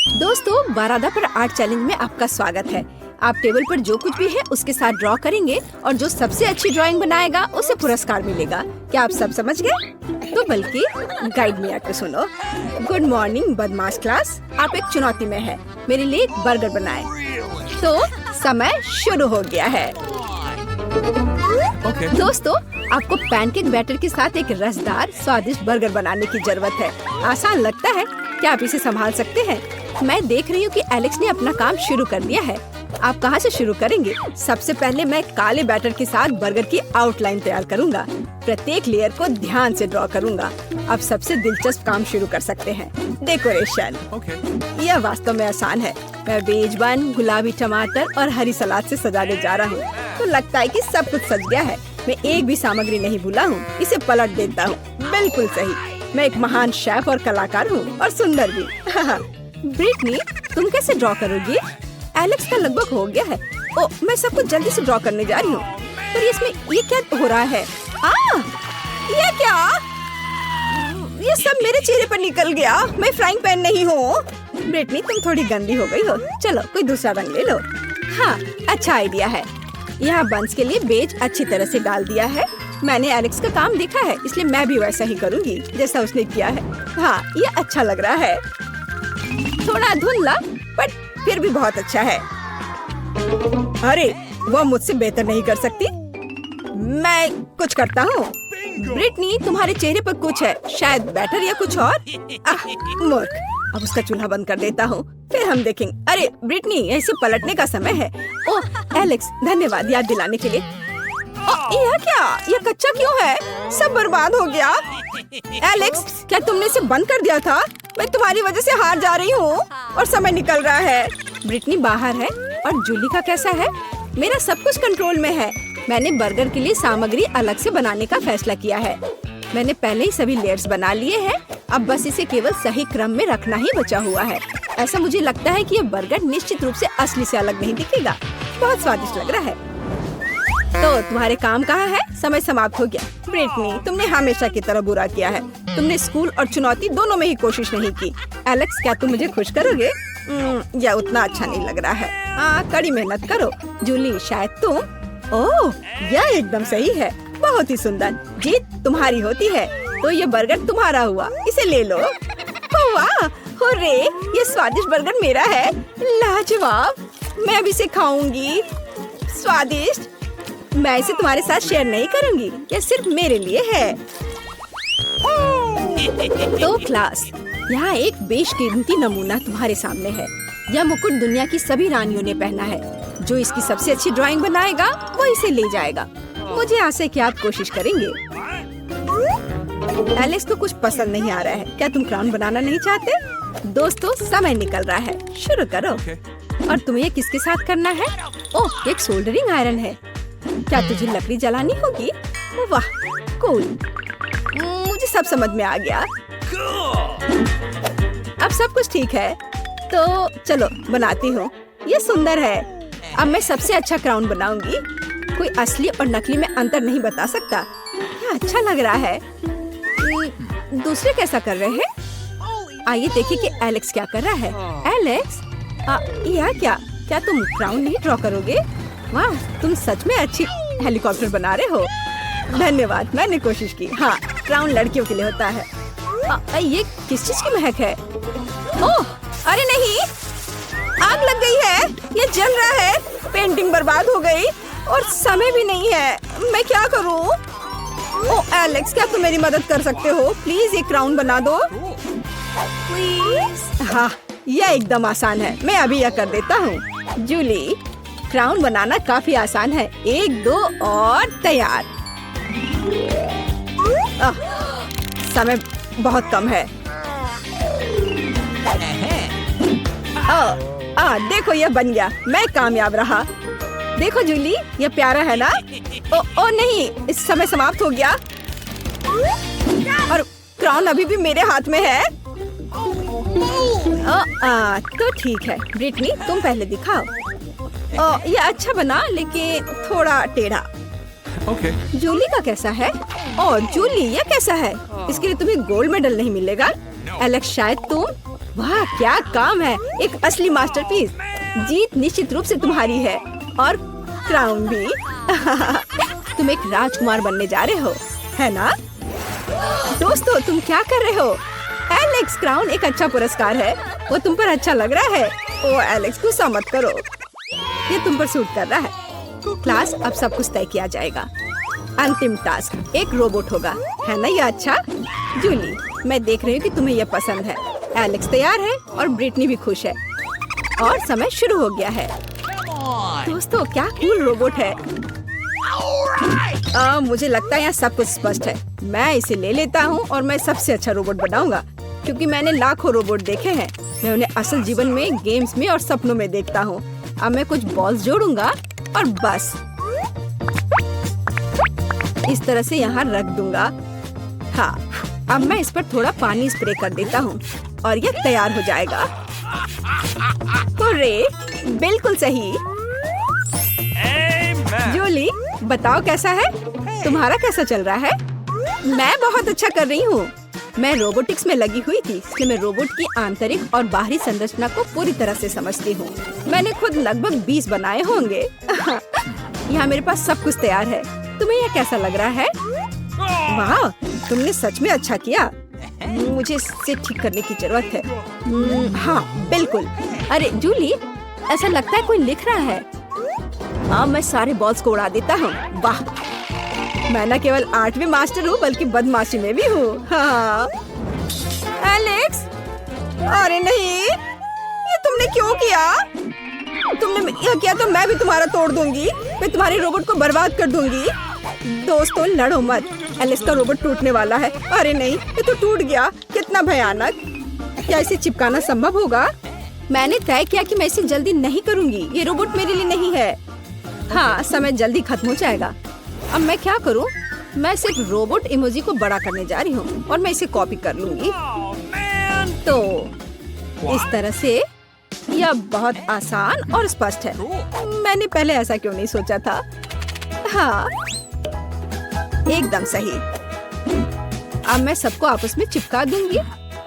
दोस्तों, बारादा पर art challenge में आपका स्वागत है। आप टेबल पर जो कुछ भी है उसके साथ ड्रॉ करेंगे और जो सबसे अच्छी ड्राइंग बनाएगा उसे पुरस्कार मिलेगा। क्या आप सब समझ गए? तो बल्कि गाइड में आकर सुनो। गुड मॉर्निंग बदमाश क्लास, आप एक चुनौती में है। मेरे लिए एक बर्गर बनाएं। तो समय शुरू हो गया है। दोस्तों, आपको पैनकेक बैटर के साथ एक रसदार स्वादिष्ट बर्गर बनाने की जरूरत है। आसान लगता है, क्या आप इसे संभाल सकते हैं? मैं देख रही हूँ कि एलेक्स ने अपना काम शुरू कर दिया है। आप कहाँ से शुरू करेंगे? सबसे पहले मैं काले बैटर के साथ बर्गर की आउटलाइन तैयार करूँगा। प्रत्येक लेयर को ध्यान से ड्रॉ करूँगा। अब सबसे दिलचस्प काम शुरू कर सकते हैं, डेकोरेशन। यह वास्तव में आसान है। मैं मेजबान गुलाबी टमाटर और हरी सलाद से सजाने जा रहा हूँ। तो लगता है कि सब कुछ सज गया है। मैं एक भी सामग्री नहीं भूला हूँ। इसे पलट देता हूँ। बिल्कुल सही। मैं एक महान शेफ और कलाकार हूँ और सुंदर भी। ब्रिटनी, तुम कैसे ड्रॉ करोगी? एलेक्स का लगभग हो गया है। ओ, मैं सब कुछ जल्दी से ड्रॉ करने जा रही हूँ। पर इसमें ये क्या हो रहा है? ये क्या? ये सब मेरे चेहरे पर निकल गया। मैं फ्राइंग पैन नहीं हूँ। ब्रिटनी, तुम थोड़ी गंदी हो गई हो। चलो कोई दूसरा रंग ले लो। हाँ, अच्छा आइडिया है। यहाँ बंस के लिए बेज अच्छी तरह से डाल दिया है। मैंने एलेक्स का काम देखा है, इसलिए मैं भी वैसा ही करूँगी जैसा उसने किया है। हाँ, ये अच्छा लग रहा है। थोड़ा धुंधला पर फिर भी बहुत अच्छा है। अरे, वो मुझसे बेहतर नहीं कर सकती। मैं कुछ करता हूँ। ब्रिटनी, तुम्हारे चेहरे पर कुछ है, शायद बैटर या कुछ और। मूर्ख। अब उसका चूल्हा बंद कर देता हूँ, फिर हम देखेंगे। अरे ब्रिटनी, इसे पलटने का समय है। ओह एलेक्स, धन्यवाद याद दिलाने के लिए। यह क्या? यह कच्चा क्यों है? सब बर्बाद हो गया। एलेक्स, क्या तुमने इसे बंद कर दिया था? मैं तुम्हारी वजह से हार जा रही हूँ और समय निकल रहा है। ब्रिटनी बाहर है और जूली का कैसा है? मेरा सब कुछ कंट्रोल में है। मैंने बर्गर के लिए सामग्री अलग से बनाने का फैसला किया है। मैंने पहले ही सभी लेयर्स बना लिए हैं। अब बस इसे केवल सही क्रम में रखना ही बचा हुआ है। ऐसा मुझे लगता है कि यह बर्गर निश्चित रूप से असली से अलग नहीं दिखेगा। बहुत स्वादिष्ट लग रहा है। तो तुम्हारे काम कहाँ है? समय समाप्त हो गया। ब्रिटनी, तुमने हमेशा की तरह बुरा किया है। तुमने स्कूल और चुनौती दोनों में ही कोशिश नहीं की। एलेक्स, क्या तुम मुझे खुश करोगे? यह उतना अच्छा नहीं लग रहा है। हाँ, कड़ी मेहनत करो। जूली, शायद तुम। ओह, यह एकदम सही है। बहुत ही सुंदर। जीत तुम्हारी होती है, तो ये बर्गर तुम्हारा हुआ। इसे ले लो। वाह, हुर्रे, ये स्वादिष्ट बर्गर मेरा है। लाजवाब। मैं अभी इसे खाऊंगी। स्वादिष्ट। मैं इसे तुम्हारे साथ शेयर नहीं करूंगी। यह सिर्फ मेरे लिए है। तो क्लास, यहाँ एक बेशकीमती नमूना तुम्हारे सामने है। यह मुकुट दुनिया की सभी रानियों ने पहना है। जो इसकी सबसे अच्छी ड्राइंग बनाएगा वो इसे ले जाएगा। मुझे आशा है कि आप कोशिश करेंगे। एलेक्स को कुछ पसंद नहीं आ रहा है। क्या तुम क्राउन बनाना नहीं चाहते? दोस्तों, समय निकल रहा है। शुरू करो। और तुम्हें किसके साथ करना है? ओह, एक सोल्डरिंग आयरन है। क्या तुझे लकड़ी जलानी होगी? वाह, कूल। मुझे सब समझ में आ गया। अब सब कुछ ठीक है, तो चलो बनाती हूँ। ये सुंदर है। अब मैं सबसे अच्छा क्राउन बनाऊंगी। कोई असली और नकली में अंतर नहीं बता सकता। क्या अच्छा लग रहा है। दूसरे कैसा कर रहे हैं? आइए देखिए कि एलेक्स क्या कर रहा है। एलेक्स, यह क्या तुम क्राउन नहीं ड्रॉ करोगे? वाह, तुम सच में अच्छी हेलीकॉप्टर बना रहे हो। धन्यवाद, मैंने कोशिश की। हाँ, क्राउन लड़कियों के लिए होता है। ये किस चीज की महक है? ओह, अरे नहीं, आग लग गई है। ये जल रहा है। पेंटिंग बर्बाद हो गई और समय भी नहीं है। मैं क्या करूं? ओह एलेक्स, क्या तुम मेरी मदद कर सकते हो? प्लीज ये क्राउन बना दो। प्लीज। हाँ, यह एकदम आसान है। मैं अभी यह कर देता हूँ। जूली, क्राउन बनाना काफी आसान है। 1, 2 और तैयार। समय बहुत कम है। देखो, यह बन गया। मैं कामयाब रहा। देखो जूली, ये प्यारा है ना? ओ नहीं, इस समय समाप्त हो गया और क्राउन अभी भी मेरे हाथ में है। तो ठीक है। ब्रिटनी, तुम पहले दिखाओ। ये अच्छा बना, लेकिन थोड़ा टेढ़ा। जूली का कैसा है? जूली, ये कैसा है? इसके लिए तुम्हें गोल्ड मेडल नहीं मिलेगा। एलेक्स, शायद तुम। वाह क्या काम है, एक असली मास्टरपीस। जीत निश्चित रूप से तुम्हारी है और क्राउन भी। तुम एक राजकुमार बनने जा रहे हो, है ना? दोस्तों तुम क्या कर रहे हो? एलेक्स, क्राउन एक अच्छा पुरस्कार है, वो तुम पर अच्छा लग रहा है। ओ एलेक्स, गुस्सा मत करो, ये तुम पर सूट कर रहा है। क्लास, अब सब कुछ तय किया जाएगा। अंतिम टास्क एक रोबोट होगा, है ना? ये अच्छा। जूली, मैं देख रही हूँ कि तुम्हें यह पसंद है। एलेक्स तैयार है और ब्रिटनी भी खुश है और समय शुरू हो गया है। दोस्तों क्या कूल रोबोट है। मुझे लगता है यहाँ सब कुछ स्पष्ट है। मैं इसे ले लेता हूँ और मैं सबसे अच्छा रोबोट बनाऊंगा, क्योंकि मैंने लाखों रोबोट देखे हैं। मैं उन्हें असल जीवन में, गेम्स में और सपनों में देखता हूँ। अब मैं कुछ बॉल्स जोड़ूंगा और बस इस तरह से यहाँ रख दूंगा। हाँ, अब मैं इस पर थोड़ा पानी स्प्रे कर देता हूँ और यह तैयार हो जाएगा। हुर्रे, बिल्कुल सही। जूली, बताओ कैसा है? तुम्हारा कैसा चल रहा है? मैं बहुत अच्छा कर रही हूँ। मैं रोबोटिक्स में लगी हुई थी, इसलिए मैं रोबोट की आंतरिक और बाहरी संरचना को पूरी तरह से समझती हूँ। मैंने खुद लगभग 20 बनाए होंगे। यहाँ मेरे पास सब कुछ तैयार है। तुम्हें यह कैसा लग रहा है? वाह, तुमने सच में अच्छा किया। मुझे इसे ठीक करने की जरूरत है। हाँ बिल्कुल। अरे जूली, ऐसा लगता है कोई लिख रहा है। हाँ, मैं सारे बॉल्स को उड़ा देता हूँ। वाह, मैं न केवल आर्ट में मास्टर हूँ बल्कि बदमाशी में भी हूँ। हाँ। एलेक्स, अरे नहीं, ये तुमने क्यों किया? तुमने यह किया तो मैं भी तुम्हारा तोड़ दूंगी। मैं तुम्हारे रोबोट को बर्बाद कर दूंगी। दोस्तों लड़ो मत, एलेक्स का रोबोट टूटने वाला है। अरे नहीं, ये तो टूट गया। कितना भयानक। क्या इसे चिपकाना संभव होगा? मैंने तय किया कि मैं इसे जल्दी नहीं करूंगी। ये रोबोट मेरे लिए नहीं है। हाँ, समय जल्दी खत्म हो जाएगा। अब मैं क्या करूं? मैं सिर्फ रोबोट इमोजी को बड़ा करने जा रही हूँ और मैं इसे कॉपी कर लूंगी। तो इस तरह से यह बहुत आसान और स्पष्ट है। मैंने पहले ऐसा क्यों नहीं सोचा था? हाँ, एकदम सही। अब मैं सबको आपस में चिपका दूंगी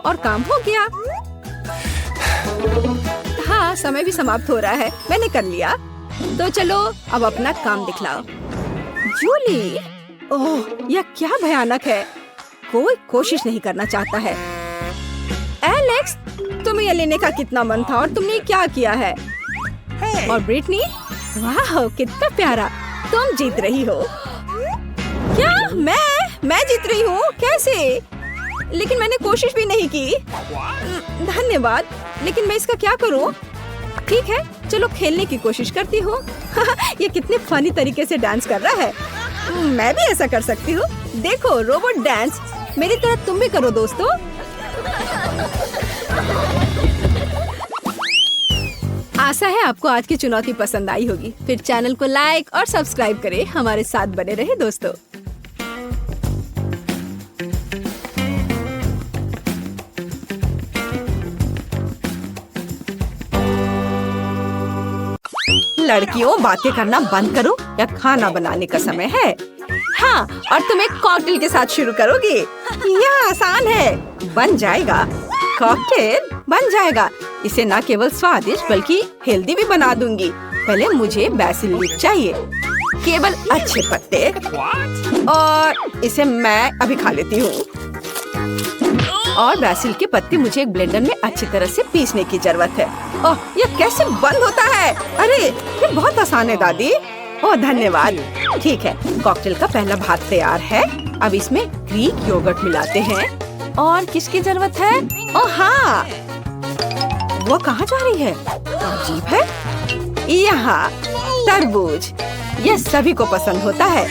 और काम हो गया। हाँ, समय भी समाप्त हो रहा है। मैंने कर लिया। तो चलो अब अपना काम दिखलाओ। जूली, ओह, यह क्या भयानक है। कोई कोशिश नहीं करना चाहता है। एलेक्स, तुम्हें यह लेने का कितना मन था और तुमने क्या किया है? और ब्रिटनी, वाह कितना प्यारा। तुम जीत रही हो। क्या? मैं जीत रही हूँ? कैसे? लेकिन मैंने कोशिश भी नहीं की। धन्यवाद, लेकिन मैं इसका क्या करूँ? ठीक है, चलो खेलने की कोशिश करती हूँ। ये कितने फनी तरीके से डांस कर रहा है। मैं भी ऐसा कर सकती हूँ। देखो, रोबोट डांस। मेरी तरह तुम भी करो दोस्तों। आशा है आपको आज की चुनौती पसंद आई होगी। फिर चैनल को लाइक और सब्सक्राइब करें। हमारे साथ बने रहे दोस्तों। लड़कियों, बातें करना बंद करो या खाना बनाने का समय है। हाँ, और तुम एक कॉकटेल के साथ शुरू करोगी। यह आसान है, बन जाएगा। कॉकटेल बन जाएगा। इसे न केवल स्वादिष्ट बल्कि हेल्दी भी बना दूंगी। पहले मुझे बेसिल लीफ चाहिए, केवल अच्छे पत्ते, और इसे मैं अभी खा लेती हूँ। और बेसिल के पत्ते मुझे एक ब्लेंडर में अच्छी तरह से पीसने की जरूरत है। ओह, यह कैसे बंद होता है? अरे ये बहुत आसान है दादी। ओह धन्यवाद। ठीक है, कॉकटेल का पहला भाग तैयार है। अब इसमें ग्रीक योगर्ट मिलाते हैं। और किसकी जरूरत है? ओह हाँ, वो कहाँ जा रही है? अजीब है। यहाँ तरबूज, यह सभी को पसंद होता है।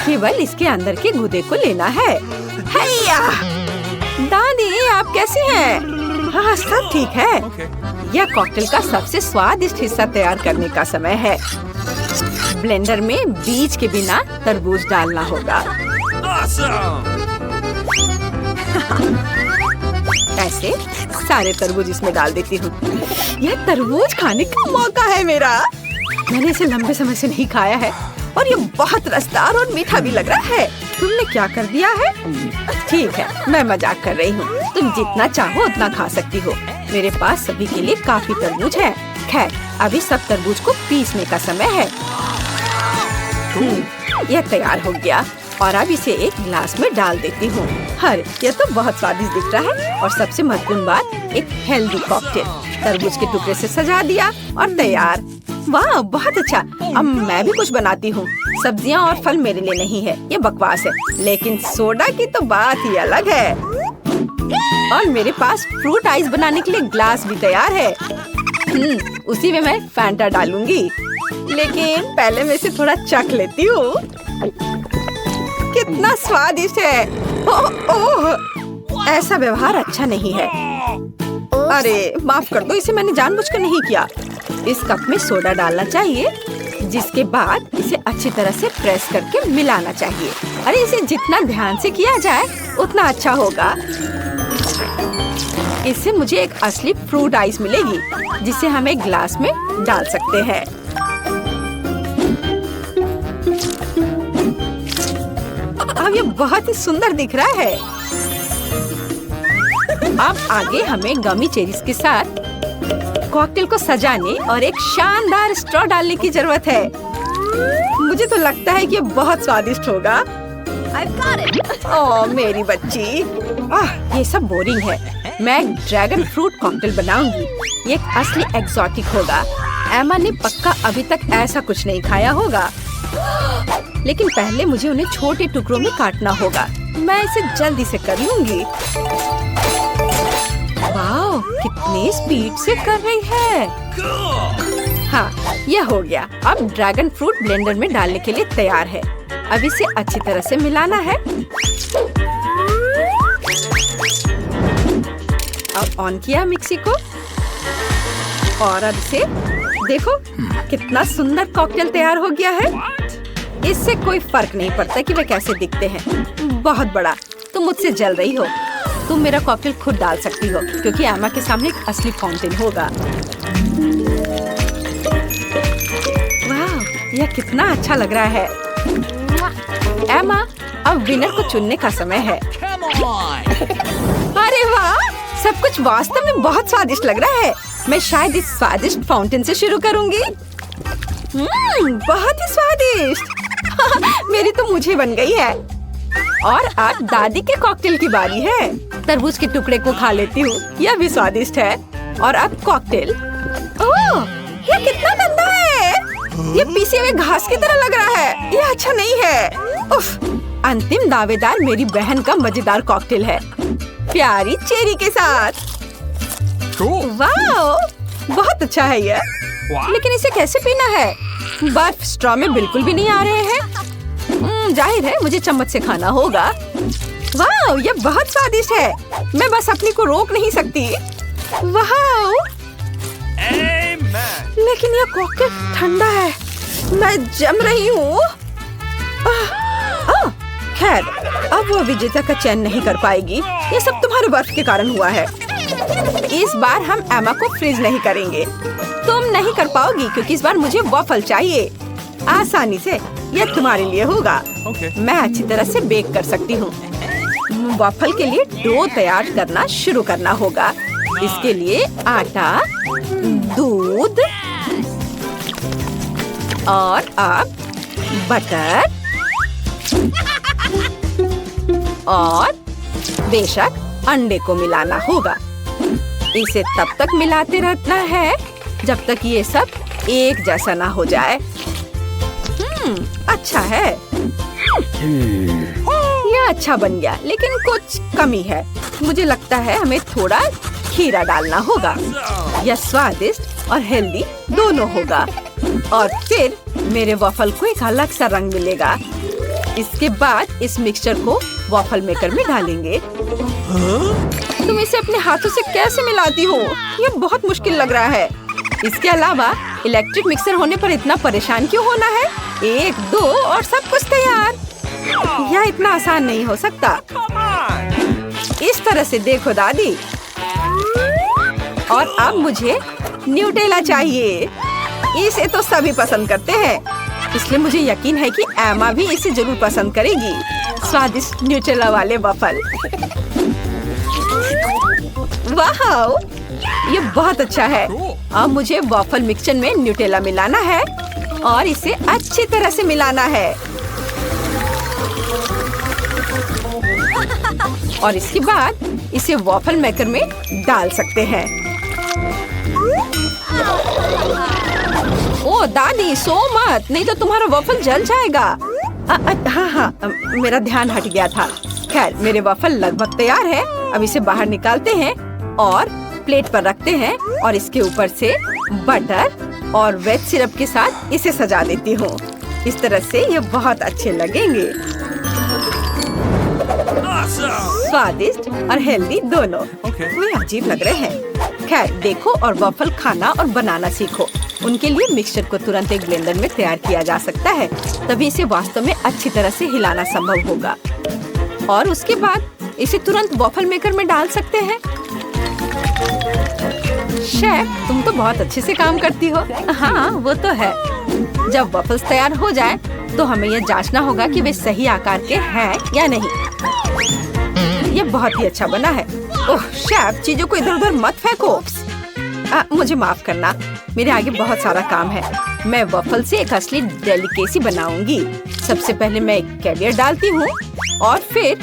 केवल इसके अंदर के गूदे को लेना है। हैया! दादी, आप कैसी हैं? हाँ, सब ठीक है। यह कॉकटेल का सबसे स्वादिष्ट हिस्सा तैयार करने का समय है। ब्लेंडर में बीज के बिना तरबूज डालना होगा। ऐसे सारे तरबूज इसमें डाल देती हूँ। यह तरबूज खाने का मौका है मेरा। मैंने इसे लंबे समय से नहीं खाया है और ये बहुत रसदार और मीठा भी लग रहा है। तुमने क्या कर दिया है? ठीक है, मैं मजाक कर रही हूँ। तुम जितना चाहो उतना खा सकती हो। मेरे पास सभी के लिए काफी तरबूज है। खैर, अभी सब तरबूज को पीसने का समय है। यह तैयार हो गया और अब इसे एक गिलास में डाल देती हूँ। अरे, यह तो बहुत स्वादिष्ट दिख रहा है। और सबसे महत्वपूर्ण बात, एक हेल्दी कॉकटेल। तरबूज के टुकड़े से सजा दिया और तैयार। वाह, बहुत अच्छा। अब मैं भी कुछ बनाती हूँ। सब्जियाँ और फल मेरे लिए नहीं है, ये बकवास है। लेकिन सोडा की तो बात ही अलग है। और मेरे पास फ्रूट आइस बनाने के लिए ग्लास भी तैयार है। उसी में मैं फैंटा डालूंगी। लेकिन पहले मैं इसे थोड़ा चख लेती हूँ। कितना स्वादिष्ट है। ओह, ऐसा व्यवहार अच्छा नहीं है। अरे माफ कर दो, इसे मैंने जानबूझकर नहीं किया। इस कप में सोडा डालना चाहिए, जिसके बाद इसे अच्छी तरह से प्रेस करके मिलाना चाहिए। अरे इसे जितना ध्यान से किया जाए उतना अच्छा होगा। इससे मुझे एक असली फ्रूट आइस मिलेगी, जिसे हम एक ग्लास में डाल सकते हैं। अब ये बहुत ही सुंदर दिख रहा है। अब आगे हमें गमी चेरीज के साथ कॉकटेल को सजाने और एक शानदार स्ट्रॉ डालने की जरूरत है। मुझे तो लगता है कि ये बहुत स्वादिष्ट होगा। ओह मेरी बच्ची, ये सब बोरिंग है। मैं एक ड्रैगन फ्रूट कॉकटेल बनाऊंगी। ये एक असली एक्सोटिक होगा। एमा ने पक्का अभी तक ऐसा कुछ नहीं खाया होगा। लेकिन पहले मुझे उन्हें छोटे टुकड़ों में काटना होगा। मैं इसे जल्दी से कर लूंगी। वाह, कितनी स्पीड से कर रही है। हाँ, यह हो गया। अब ड्रैगन फ्रूट ब्लेंडर में डालने के लिए तैयार है। अब इसे अच्छी तरह से मिलाना है। अब ऑन किया मिक्सी को और अब इसे देखो, कितना सुंदर कॉकटेल तैयार हो गया है। इससे कोई फर्क नहीं पड़ता कि वे कैसे दिखते हैं। बहुत बड़ा। तुम मुझसे जल रही हो। तुम मेरा कॉकटेल खुद डाल सकती हो, क्योंकि एमा के सामने एक असली फाउंटेन होगा। वाह, यह कितना अच्छा लग रहा है। एमा, अब विनर को चुनने का समय है। अरे वाह, सब कुछ वास्तव में बहुत स्वादिष्ट लग रहा है। मैं शायद इस स्वादिष्ट फाउंटेन से शुरू करूंगी। बहुत ही स्वादिष्ट। मेरी तो मुझे बन गई है। और अब दादी के कॉकटेल की बारी है। तरबूज के टुकड़े को खा लेती हूँ, यह भी स्वादिष्ट है। और अब कॉकटेल। ओह, यह कितना गंदा है। ये पीसे हुए घास की तरह लग रहा है। यह अच्छा नहीं है। उफ, अंतिम दावेदार मेरी बहन का मजेदार कॉकटेल है, प्यारी चेरी के साथ। वाह, बहुत अच्छा है यह। लेकिन इसे कैसे पीना है? बर्फ स्ट्रॉ में बिल्कुल भी नहीं आ रहे हैं। जाहिर है मुझे चम्मच से खाना होगा। वाह, यह बहुत स्वादिष्ट है। मैं बस अपनी को रोक नहीं सकती। वाह, लेकिन यह कॉकटेल ठंडा है। मैं जम रही हूँ। खैर, अब वो विजेता का चयन नहीं कर पाएगी। ये सब तुम्हारे बर्फ के कारण हुआ है। इस बार हम एमा को फ्रीज नहीं करेंगे। तुम नहीं कर पाओगी, क्योंकि इस बार मुझे वॉफल चाहिए। आसानी से यह तुम्हारे लिए होगा। मैं अच्छी तरह से बेक कर सकती हूँ। वॉफल के लिए डो तैयार करना शुरू करना होगा। इसके लिए आटा, दूध और अब बटर और बेशक अंडे को मिलाना होगा। इसे तब तक मिलाते रहना है जब तक ये सब एक जैसा ना हो जाए। अच्छा है। यह अच्छा बन गया, लेकिन कुछ कमी है। मुझे लगता है हमें थोड़ा खीरा डालना होगा। यह स्वादिष्ट और हेल्दी दोनों होगा। और फिर मेरे वॉफल को एक अलग सा रंग मिलेगा। इसके बाद इस मिक्सचर को वॉफल मेकर में डालेंगे। तुम इसे अपने हाथों से कैसे मिलाती हो? यह बहुत मुश्किल लग रहा है। इसके अलावा इलेक्ट्रिक मिक्सर होने पर इतना परेशान क्यों होना है? 1, 2 और सब कुछ तैयार। यह इतना आसान नहीं हो सकता। इस तरह से देखो दादी। और अब मुझे न्यूटेला चाहिए। इसे तो सभी पसंद करते हैं, इसलिए मुझे यकीन है कि एमा भी इसे जरूर पसंद करेगी। स्वादिष्ट न्यूटेला वाले वफल। वाह, ये बहुत अच्छा है। अब मुझे वॉफल मिक्सचर में न्यूटेला मिलाना है और इसे अच्छी तरह से मिलाना है। और इसके बाद इसे वॉफल मेकर में डाल सकते हैं। ओ दादी, सो मत, नहीं तो तुम्हारा वॉफल जल जाएगा। हाँ, मेरा ध्यान हट गया था। खैर, मेरे वॉफल लगभग तैयार है। अब इसे बाहर निकालते हैं और प्लेट पर रखते हैं और इसके ऊपर से बटर और वेज सिरप के साथ इसे सजा देती हूँ। इस तरह से ये बहुत अच्छे लगेंगे। स्वादिष्ट और हेल्दी दोनों। वे अजीब लग रहे हैं। खैर, देखो और वॉफल खाना और बनाना सीखो। उनके लिए मिक्सचर को तुरंत एक ब्लेंडर में तैयार किया जा सकता है, तभी इसे वास्तव में अच्छी तरह से हिलाना संभव होगा। और उसके बाद इसे तुरंत वॉफल मेकर में डाल सकते हैं। शेफ, तुम तो बहुत अच्छे से काम करती हो। हाँ, वो तो है। जब वॉफल्स तैयार हो जाए तो हमें यह जांचना होगा कि वे सही आकार के हैं या नहीं। ये बहुत ही अच्छा बना है। ओह शेफ, चीजों को इधर उधर मत फेंको। मुझे माफ करना, मेरे आगे बहुत सारा काम है। मैं वॉफल से एक असली डेलिकेसी बनाऊंगी। सबसे पहले मैं एक कैवियर डालती हूँ और फिर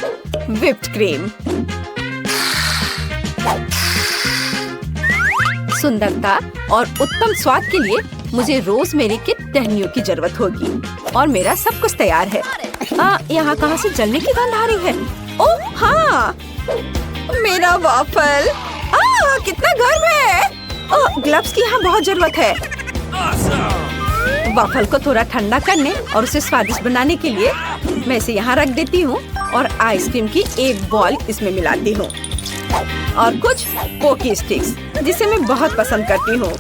व्हिप्ड क्रीम। सुंदरता और उत्तम स्वाद के लिए मुझे रोजमेरी की टहनियों की जरूरत होगी। और मेरा सब कुछ तैयार है। यहाँ कहाँ से जलने की गंध आ रही है? ओह हाँ, मेरा वॉफल। कितना गर्म है। ग्लव्स की यहाँ बहुत जरूरत है। वॉफल को थोड़ा ठंडा करने और उसे स्वादिष्ट बनाने के लिए मैं इसे यहाँ रख देती हूँ और आइसक्रीम की एक बॉल इसमें मिलाती हूँ और कुछ पोकी स्टिक्स, जिसे मैं बहुत पसंद करती हूँ,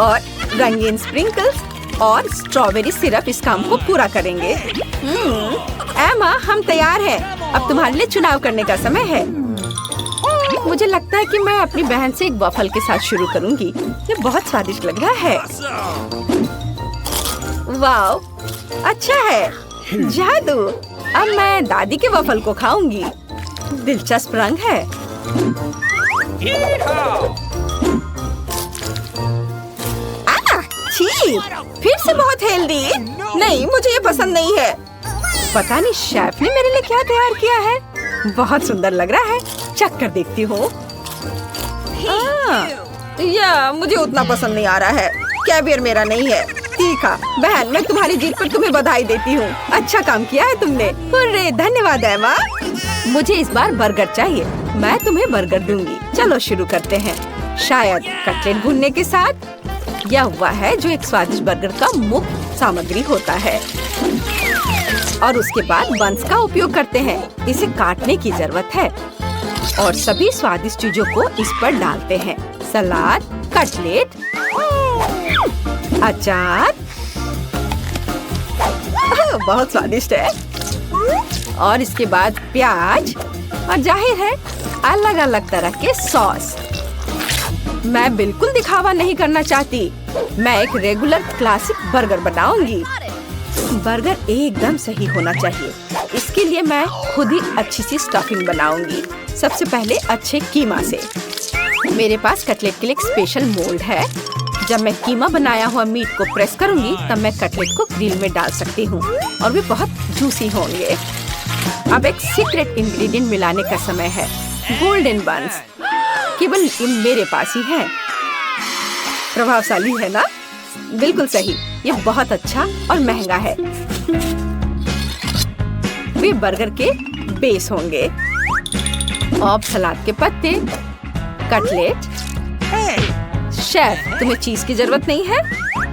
और रंगीन स्प्रिंकल्स और स्ट्रॉबेरी सिरप इस काम को पूरा करेंगे। एमा, हम तैयार हैं। अब तुम्हारे लिए चुनाव करने का समय है। मुझे लगता है कि मैं अपनी बहन से एक वॉफल के साथ शुरू करूंगी। ये बहुत स्वादिष्ट लग रहा है। वाओ, अच्छा है। जादू। अब मैं दादी के वॉफल को खाऊंगी। दिलचस्प रंग है। छी, फिर से बहुत हेल्दी। नहीं, मुझे ये पसंद नहीं है। पता नहीं शेफ ने मेरे लिए क्या तैयार किया है। बहुत सुंदर लग रहा है। चख कर देखती हूँ। या मुझे उतना पसंद नहीं आ रहा है। कैवियर मेरा नहीं है। तीखा। बहन, मैं तुम्हारी जीत पर तुम्हें बधाई देती हूँ। अच्छा काम किया है तुमने। हुर्रे, धन्यवाद एमा। मुझे इस बार बर्गर चाहिए। मैं तुम्हें बर्गर दूंगी। चलो शुरू करते हैं। शायद कटलेट भुनने के साथ। यह हुआ है जो एक स्वादिष्ट बर्गर का मुख्य सामग्री होता है। और उसके बाद बंस का उपयोग करते हैं। इसे काटने की जरूरत है और सभी स्वादिष्ट चीजों को इस पर डालते हैं। सलाद, कटलेट, अचार। बहुत स्वादिष्ट है। और इसके बाद प्याज और जाहिर है अलग अलग तरह के सॉस। मैं बिल्कुल दिखावा नहीं करना चाहती। मैं एक रेगुलर क्लासिक बर्गर बनाऊंगी। बर्गर एकदम सही होना चाहिए। इसके लिए मैं खुद ही अच्छी सी स्टफिंग बनाऊंगी। सबसे पहले अच्छे कीमा से। मेरे पास कटलेट के लिए एक स्पेशल मोल्ड है। जब मैं कीमा बनाया हुआ मीट को प्रेस करूंगी तब मैं कटलेट को ग्रिल में डाल सकती हूँ और वे बहुत जूसी होंगे। अब एक सीक्रेट इंग्रेडिएंट मिलाने का समय है। गोल्डन बंस। केवल मेरे पास ही है। प्रभावशाली है ना? बिल्कुल सही। ये बहुत अच्छा और महंगा है। वे बर्गर के बेस होंगे। अब सलाद के पत्ते, कटलेट। शेफ, तुम्हें चीज की जरूरत नहीं है?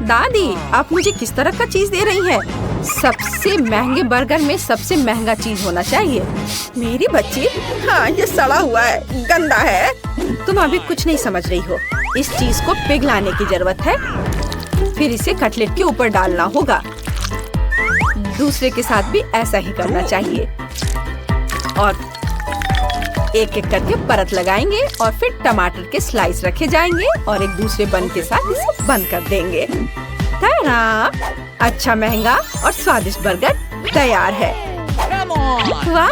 दादी, आप मुझे किस तरह का चीज दे रही हैं? सबसे महंगे बर्गर में सबसे महंगा चीज होना चाहिए। मेरी बच्ची, हाँ ये सड़ा हुआ है, गंदा है। तुम अभी कुछ नहीं समझ रही हो। इस चीज को पिघलाने की जरूरत है। फिर इसे कटलेट के ऊपर डालना होगा। दूसरे के साथ भी ऐसा ही करना चाहिए। और एक एक करके परत लगाएंगे और फिर टमाटर के स्लाइस रखे जाएंगे और एक दूसरे बन के साथ इसे बंद कर देंगे। तारा! अच्छा महंगा और स्वादिष्ट बर्गर तैयार है। वाह!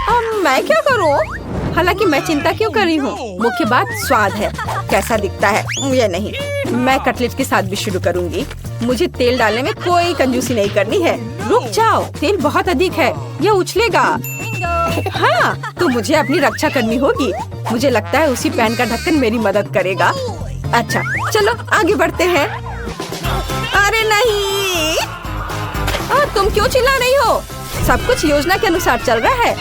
अब मैं क्या करूं? हालांकि मैं चिंता क्यों कर रही हूँ? मुख्य बात स्वाद है। कैसा दिखता है। ये नहीं, मैं कटलेट के साथ भी शुरू करूंगी। मुझे तेल डालने में कोई कंजूसी नहीं करनी है। रुक जाओ, तेल बहुत अधिक है, ये उछलेगा। हाँ, तो मुझे अपनी रक्षा करनी होगी। मुझे लगता है उसी पैन का ढक्कन मेरी मदद करेगा। अच्छा, चलो आगे बढ़ते हैं। अरे नहीं, तुम क्यों चिल्ला रही हो? सब कुछ योजना के अनुसार चल रहा है।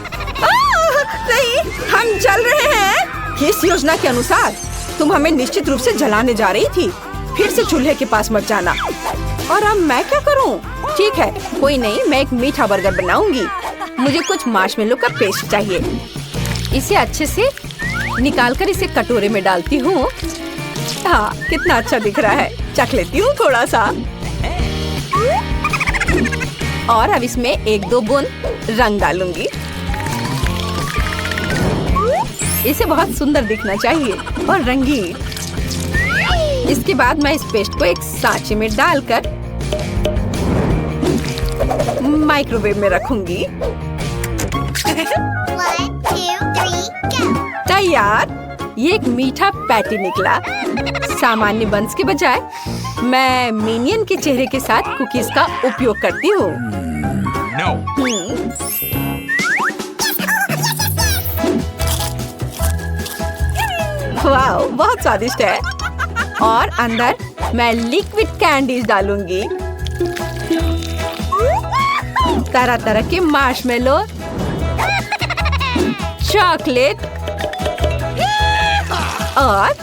नहीं, हम चल रहे हैं। किस योजना के अनुसार? तुम हमें निश्चित रूप से जलाने जा रही थी। फिर से चूल्हे के पास मत जाना। और अब मैं क्या करूं? ठीक है, कोई नहीं, मैं एक मीठा बर्गर बनाऊंगी। मुझे कुछ मार्शमेलो का पेस्ट चाहिए। इसे अच्छे से निकालकर इसे कटोरे में डालती हूँ। हाँ, कितना अच्छा दिख रहा है। चख लेती हूँ थोड़ा सा। और अब इसमें 1-2 बूंद रंग डालूंगी। इसे बहुत सुंदर दिखना चाहिए और रंगीन। इसके बाद मैं इस पेस्ट को एक सांचे में डालकर माइक्रोवेव में रखूंगी। 1, 2, 3, go! तैयार। ये एक मीठा पैटी निकला। सामान्य बंस के बजाय मैं मिनियन के चेहरे के साथ कुकीज का उपयोग करती हूँ। वाह, बहुत स्वादिष्ट है। और अंदर मैं लिक्विड कैंडीज डालूंगी। तरह तरह के मार्शमेलो, चॉकलेट और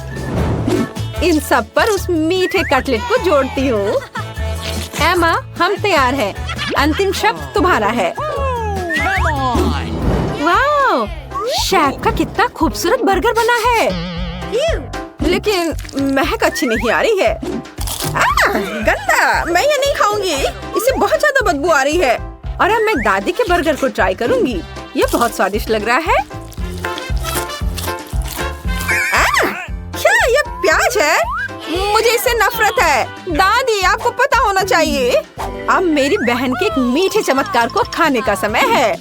इन सब पर उस मीठे कटलेट को जोड़ती हूँ। एमा, हम तैयार हैं। अंतिम शब्द तुम्हारा है। वाह, शेफ का कितना खूबसूरत बर्गर बना है। लेकिन महक अच्छी नहीं आ रही है। गंदा, मैं ये नहीं खाऊंगी। इसे बहुत ज्यादा बदबू आ रही है। और अब मैं दादी के बर्गर को ट्राई करूंगी। ये बहुत स्वादिष्ट लग रहा है। क्या ये प्याज है? मुझे इससे नफरत है। दादी, आपको पता होना चाहिए। अब मेरी बहन के एक मीठे चमत्कार को खाने का समय है।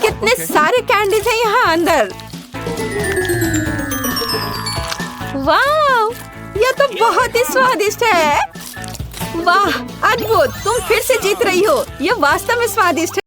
कितने सारे कैंडीज हैं यहाँ अंदर। वाह, यह तो बहुत ही स्वादिष्ट है। वाह, अद्भुत, तुम फिर से जीत रही हो। यह वास्तव में स्वादिष्ट है।